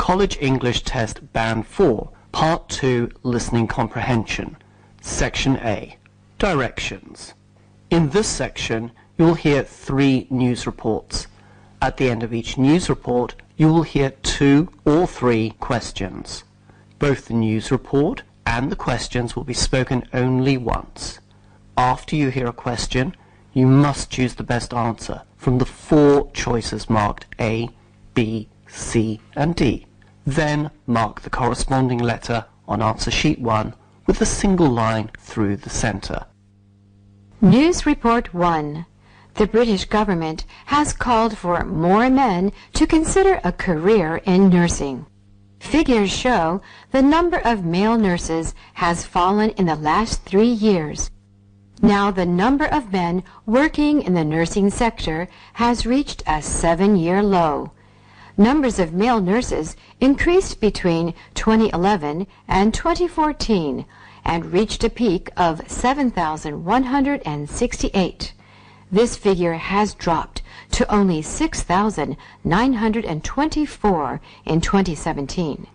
College English Test Band 4, Part 2, Listening Comprehension, Section A, Directions. In this section, you will hear 3 news reports. At the end of each news report, you will hear 2 or 3 questions. Both the news report and the questions will be spoken only once. After you hear a question, you must choose the best answer from the 4 choices marked A, B, C, and D. Then mark the corresponding letter on answer sheet 1 with a single line through the center. News Report 1. The British government has called for more men to consider a career in nursing. Figures show the number of male nurses has fallen in the last 3 years. Now the number of men working in the nursing sector has reached a 7-year low. Numbers of male nurses increased between 2011 and 2014 and reached a peak of 7,168. This figure has dropped to only 6,924 in 2017.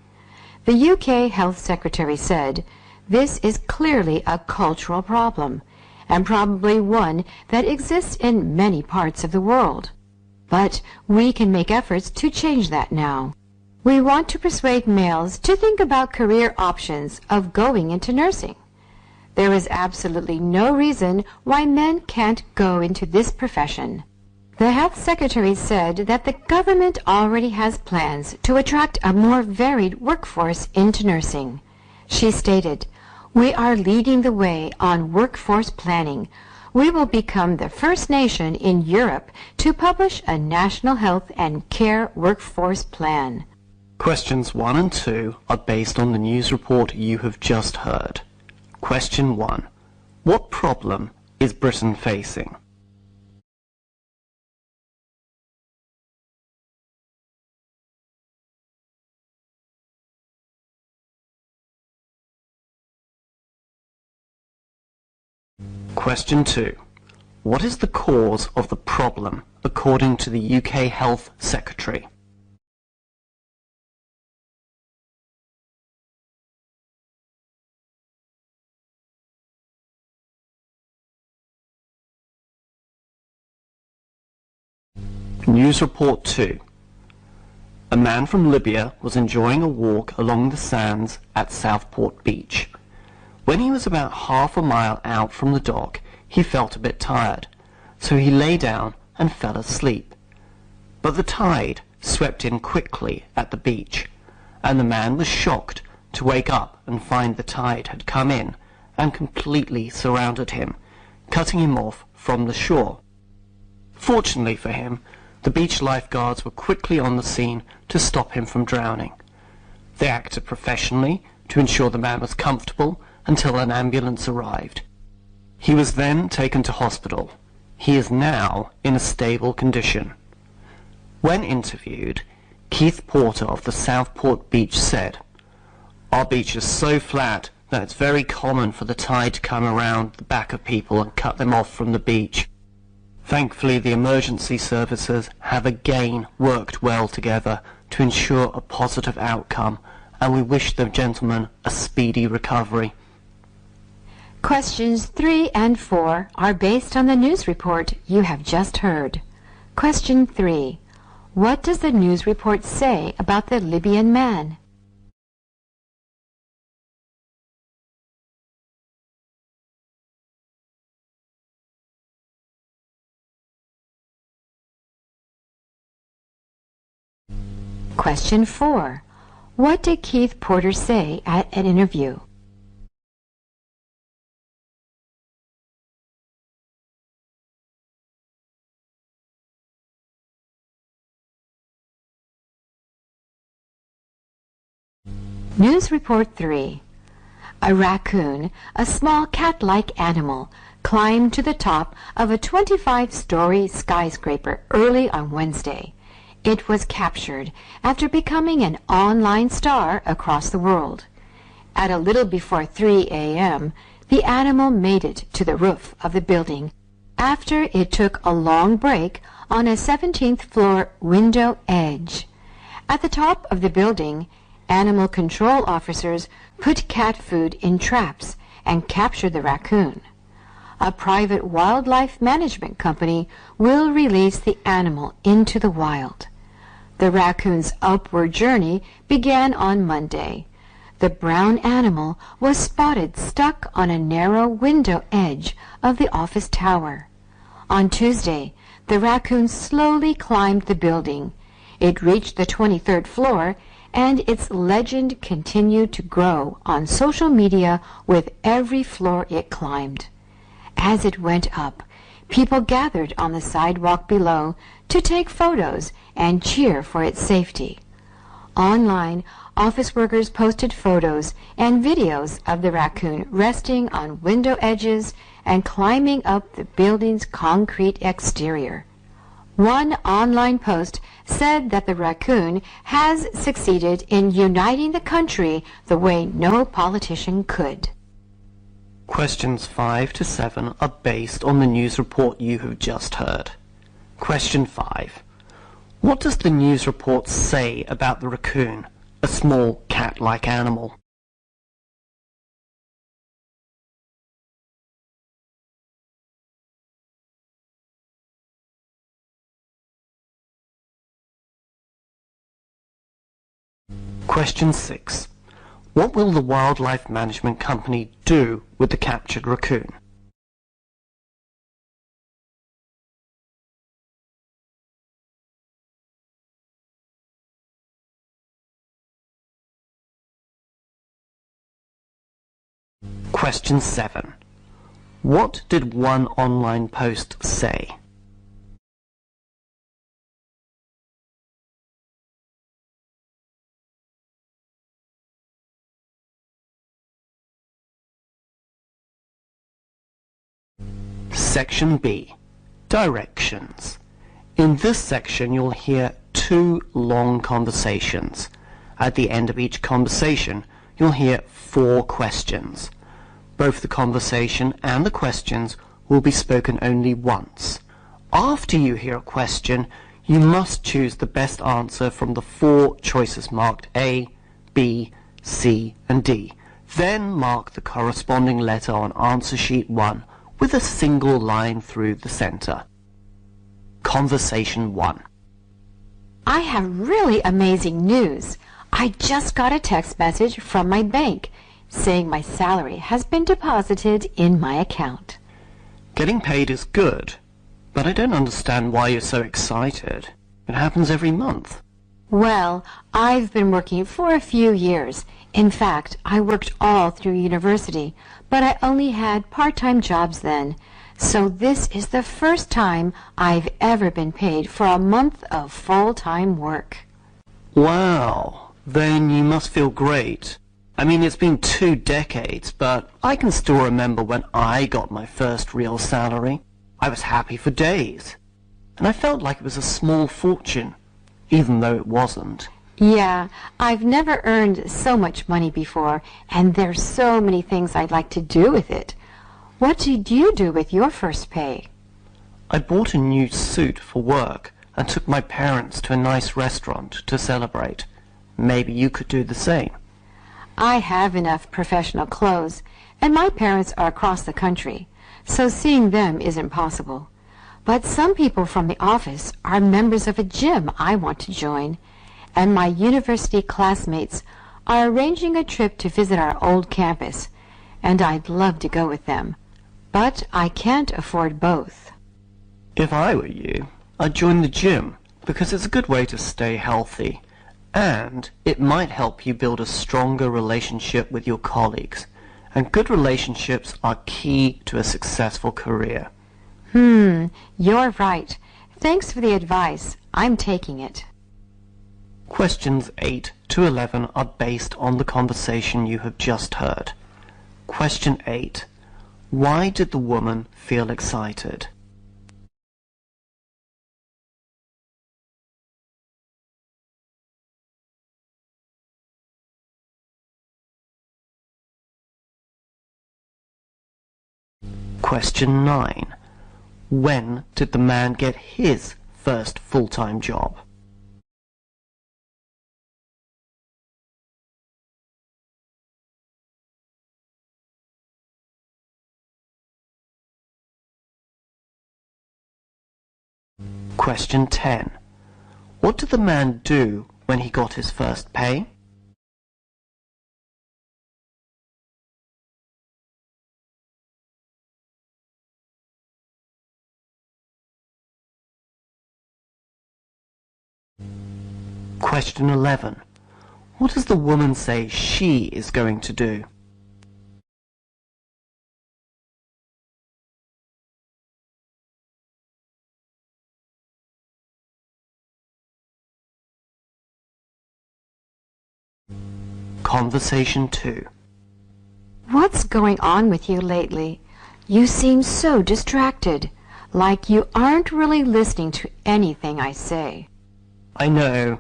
The UK Health Secretary said, "This is clearly a cultural problem, and probably one that exists in many parts of the world. But we can make efforts to change that now. We want to persuade males to think about career options of going into nursing. There is absolutely no reason why men can't go into this profession." The Health Secretary said that the government already has plans to attract a more varied workforce into nursing. She stated, "We are leading the way on workforce planning. We will become the first nation in Europe to publish a national health and care workforce plan." Questions 1 and 2 are based on the news report you have just heard. Question 1. What problem is Britain facing? Question 2. What is the cause of the problem according to the UK Health Secretary? News Report 2. A man from Libya was enjoying a walk along the sands at Southport Beach. When he was about half a mile out from the dock, he felt a bit tired, so he lay down and fell asleep. But the tide swept in quickly at the beach, and the man was shocked to wake up and find the tide had come in and completely surrounded him, cutting him off from the shore. Fortunately for him, the beach lifeguards were quickly on the scene to stop him from drowning. They acted professionally to ensure the man was comfortable until an ambulance arrived. He was then taken to hospital. He is now in a stable condition. When interviewed, Keith Porter of the Southport Beach said, "Our beach is so flat that it's very common for the tide to come around the back of people and cut them off from the beach. Thankfully, the emergency services have again worked well together to ensure a positive outcome, and we wish the gentleman a speedy recovery." Questions 3 and 4 are based on the news report you have just heard. Question 3. What does the news report say about the Libyan man? Question 4. What did Keith Porter say at an interview? News Report 3. A raccoon, a small cat-like animal, climbed to the top of a 25-story skyscraper early on Wednesday. It was captured after becoming an online star across the world. At a little before 3 a.m., the animal made it to the roof of the building after it took a long break on a 17th floor window edge. At the top of the building, animal control officers put cat food in traps and capture the raccoon. A private wildlife management company will release the animal into the wild. The raccoon's upward journey began on Monday. The brown animal was spotted stuck on a narrow window edge of the office tower. On Tuesday, the raccoon slowly climbed the building. It reached the 23rd floor, and its legend continued to grow on social media with every floor it climbed. As it went up, people gathered on the sidewalk below to take photos and cheer for its safety. Online, office workers posted photos and videos of the raccoon resting on window edges and climbing up the building's concrete exterior. One online post said that the raccoon has succeeded in uniting the country the way no politician could. Questions 5 to 7 are based on the news report you have just heard. Question 5. What does the news report say about the raccoon, a small cat-like animal? Question 6. What will the wildlife management company do with the captured raccoon? Question 7. What did one online post say? Section B. Directions. In this section you'll hear 2 long conversations. At the end of each conversation you'll hear 4 questions. Both the conversation and the questions will be spoken only once. After you hear a question, you must choose the best answer from the 4 choices marked A, B, C, and D. Then mark the corresponding letter on answer sheet 1 with a single line through the center. Conversation 1. I have really amazing news. I just got a text message from my bank saying my salary has been deposited in my account. Getting paid is good, but I don't understand why you're so excited. It happens every month. Well, I've been working for a few years. In fact, I worked all through university, but I only had part-time jobs then. So this is the first time I've ever been paid for a month of full-time work. Wow, then you must feel great. I mean, it's been 2 decades, but I can still remember when I got my first real salary. I was happy for days, and I felt like it was a small fortune, even though it wasn't. Yeah, I've never earned so much money before, and there's so many things I'd like to do with it. What did you do with your first pay? I bought a new suit for work and took my parents to a nice restaurant to celebrate. Maybe you could do the same. I have enough professional clothes, and my parents are across the country, so seeing them isn't possible. But some people from the office are members of a gym I want to join, and my university classmates are arranging a trip to visit our old campus, and I'd love to go with them. But I can't afford both. If I were you, I'd join the gym, because it's a good way to stay healthy. And it might help you build a stronger relationship with your colleagues. And good relationships are key to a successful career. You're right. Thanks for the advice. I'm taking it. Questions 8 to 11 are based on the conversation you have just heard. Question 8. Why did the woman feel excited? Question 9. When did the man get his first full-time job? Question 10. What did the man do when he got his first pay? Question 11. What does the woman say she is going to do? Conversation 2. What's going on with you lately? You seem so distracted, like you aren't really listening to anything I say. I know.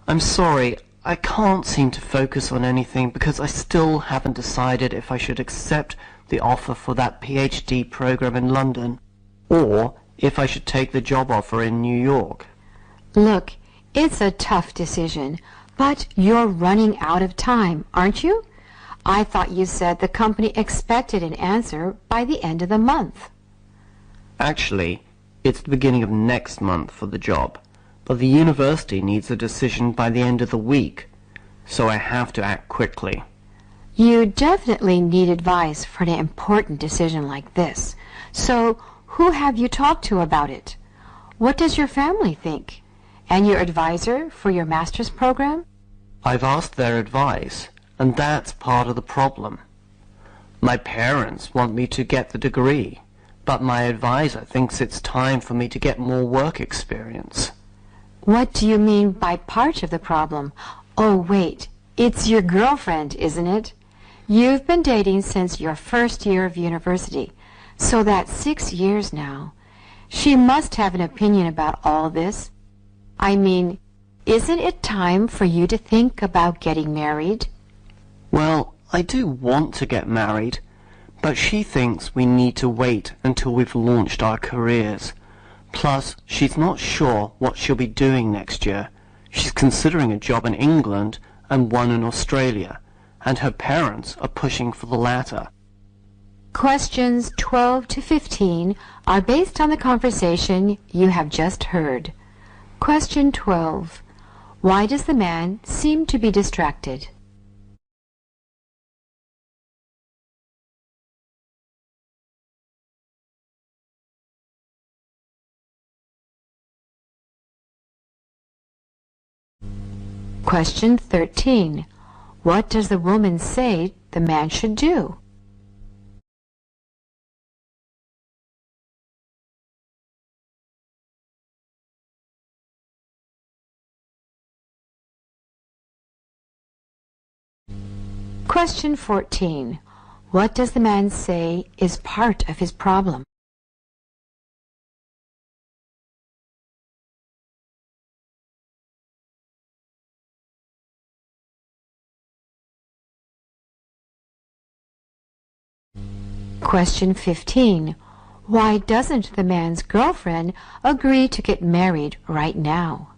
I'm sorry. I can't seem to focus on anything because I still haven't decided if I should accept the offer for that PhD program in London or if I should take the job offer in New York. Look, it's a tough decision, but you're running out of time, aren't you? I thought you said the company expected an answer by the end of the month. Actually, it's the beginning of next month for the job, but the university needs a decision by the end of the week, so I have to act quickly. You definitely need advice for an important decision like this. So, who have you talked to about it? What does your family think? And your advisor for your master's program? I've asked their advice, and that's part of the problem. My parents want me to get the degree, but my advisor thinks it's time for me to get more work experience. What do you mean by part of the problem? Oh, wait, it's your girlfriend, isn't it? You've been dating since your first year of university, so that's 6 years now. She must have an opinion about all this. I mean, isn't it time for you to think about getting married? Well, I do want to get married, but she thinks we need to wait until we've launched our careers. Plus, she's not sure what she'll be doing next year. She's considering a job in England and one in Australia, and her parents are pushing for the latter. Questions 12 to 15 are based on the conversation you have just heard. Question 12. Why does the man seem to be distracted? Question 13. What does the woman say the man should do? Question 14. What does the man say is part of his problem? Question 15. Why doesn't the man's girlfriend agree to get married right now?